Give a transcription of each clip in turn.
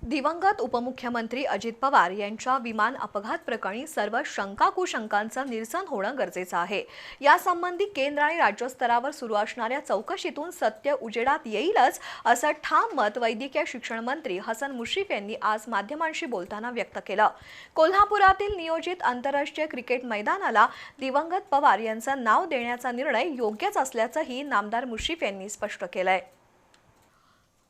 दिवंगत उपमुख्यमंत्री अजित पवार यांच्या विमान अपघात प्रकरणी सर्व शंका-कुशंकांचं निरसन होणं गरजेचं आहे। यासंबंधी केंद्र आणि राज्य स्तरावर सुरू असणाऱ्या चौकशीतून सत्य उजेडात येईलच असं ठाम मत वैद्यकीय शिक्षण मंत्री हसन मुश्रीफ यांनी आज माध्यमांशी बोलताना व्यक्त केलं। कोल्हापुरातील नियोजित आंतरराष्ट्रीय क्रिकेट मैदानाला दिवंगत पवार यांचं नाव देण्याचा निर्णय योग्यच असल्याचंही नामदार मुश्रीफ यांनी स्पष्ट केलंय।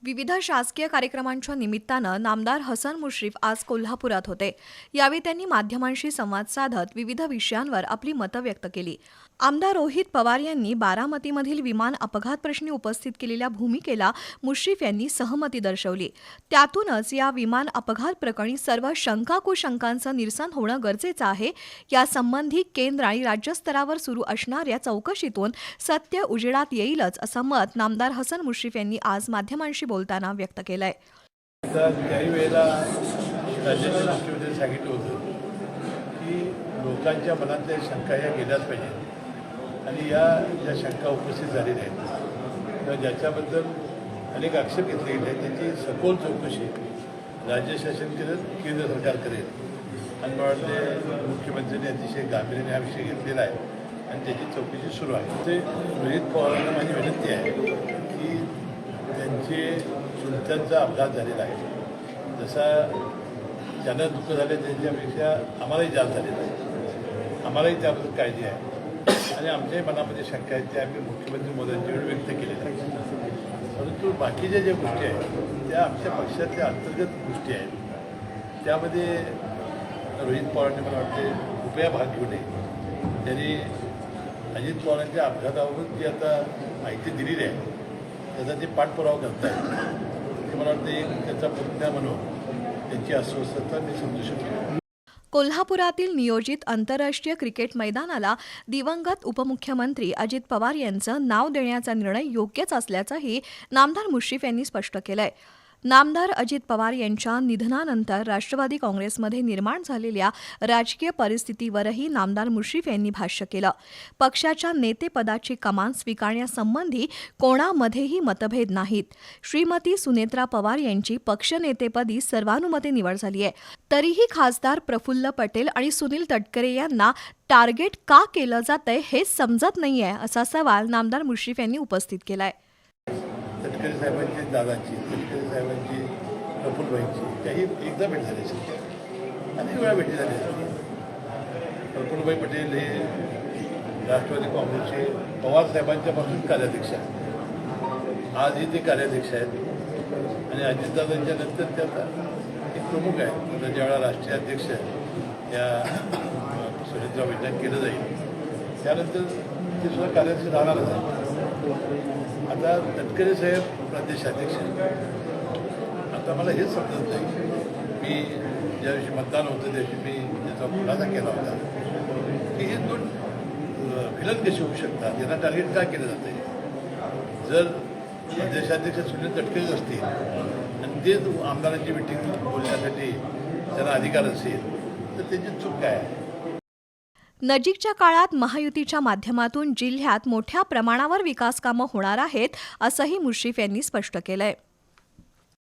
विविध शासकीय कार्यक्रमांच्या निमित्तानं नामदार हसन मुश्रीफ आज कोल्हापुरात होते। यावेळी त्यांनी माध्यमांशी संवाद साधत विविध विषयांवर आपली मतं व्यक्त केली। आमदार रोहित पवार यांनी बारामतीमधील विमान अपघात प्रश्नी उपस्थित केलेल्या भूमिकेला मुश्रीफ यांनी सहमती दर्शवली। त्यातूनच या विमान अपघात प्रकरणी सर्व शंका-कुशंकांचं निरसन होणं गरजेचं आहे। यासंबंधी केंद्र आणि राज्य स्तरावर सुरू असणाऱ्या चौकशीतून सत्य उजेडात येईलच असं मत नामदार हसन मुश्रीफ यांनी आज माध्यमांशी बोलताना व्यक्त केलंय। काही वेळेला राज्याचे मुख्यमंत्री सांगितलं होतं की लोकांच्या मनातल्या शंका या गेल्याच पाहिजेत आणि या ज्या शंका उपस्थित झालेल्या आहेत किंवा ज्याच्याबद्दल अनेक आक्षेप घेतले गेले आहेत त्याची सखोल चौकशी राज्य शासन करेल, केंद्र सरकार करेल आणि मला वाटते मुख्यमंत्र्यांनी अतिशय गांभीर्याने हा विषय घेतलेला आहे आणि त्याची चौकशी सुरू आहे। ते रोहित पवारांना माझी विनंती आहे की त्यांचे चुलत्यांचा अपघात झालेला आहे, जसा ज्यांना दुःख झालं त्यांच्यापेक्षा आम्हालाही जास्त झालेला आहे, आम्हालाही त्याबद्दल काळजी आहे आणि आमच्याही मनामध्ये शंका आहेत त्या आम्ही मुख्यमंत्री मोदींच्याकडे व्यक्त केलेल्या आहेत। परंतु बाकीच्या ज्या गोष्टी आहेत त्या आमच्या पक्षातल्या अंतर्गत गोष्टी आहेत, त्यामध्ये रोहित पवारांनी मला वाटते कृपया भाग घेऊ नये। त्यांनी अजित पवारांच्या अपघाताबाबत जी आता माहिती दिलेली आहे त्याचा ते पाठपुरावा करतायत ते मला वाटतं एक त्याचा परिणाम म्हणून त्यांची अस्वस्थता मी समजू शकतो। कोल्हापुरातील नियोजित आंतरराष्ट्रीय क्रिकेट मैदानाला दिवंगत उपमुख्यमंत्री अजित पवार यांचं नाव देण्याचा निर्णय योग्यच असल्याचंही नामदार मुश्रीफ यांनी स्पष्ट केलंय। नामदार अजित पवार यांच्या निधनानंतर राष्ट्रवादी काँग्रेसमध्ये निर्माण झालेल्या राजकीय परिस्थितीवरही नामदार मुश्रीफ यांनी भाष्य केलं। पक्षाच्या नेतेपदाची कमान स्वीकारण्यासंबंधी कोणामध्येही मतभेद नाहीत। श्रीमती सुनेत्रा पवार यांची पक्षनेतेपदी सर्वानुमते निवड झाली आहे, तरीही खासदार प्रफुल्ल पटेल आणि सुनील तटकरे यांना टार्गेट का केलं जातंय हे समजत नाहीये असा सवाल नामदार मुश्रीफ यांनी उपस्थित केलाय। तटकरे साहेबांची, दादांची, तटकरे साहेबांची, प्रफुल्लभाईंची त्याही एकदा भेट झाली असेल, अनेक वेळा भेटी झाली असेल। प्रफुल्लभाई पटेल हे राष्ट्रवादी काँग्रेसचे पवार साहेबांच्यापासून कार्याध्यक्ष आहेत, आजही ते कार्याध्यक्ष आहेत आणि अजितदादांच्या नंतर ते आता एक प्रमुख आहेत। आता ज्यावेळेला राष्ट्रीय अध्यक्ष या सुनेत्राबाईंना केलं जाईल त्यानंतर ते सुद्धा कार्याध्यक्ष राहणारच आहे। आता तटकरे साहेब प्रदेशाध्यक्ष आता मला हेच समजत नाही, मी ज्या दिवशी मतदान होतं त्या दिवशी मी त्याचा खुलासा केला होता की हे दोन विलन कसे होऊ शकतात, यांना टार्गेट का केलं जातं आहे। जर प्रदेशाध्यक्ष सुनील तटकरे असतील आणि ते आमदारांची मिटिंग बोलण्यासाठी त्यांना अधिकार असेल तर त्याची चूक काय आहे। नजीकच्या काळात महायुतीच्या माध्यमातून जिल्ह्यात मोठ्या प्रमाणावर विकास कामं होणार आहेत असंही मुश्रीफ यांनी स्पष्ट केलंय।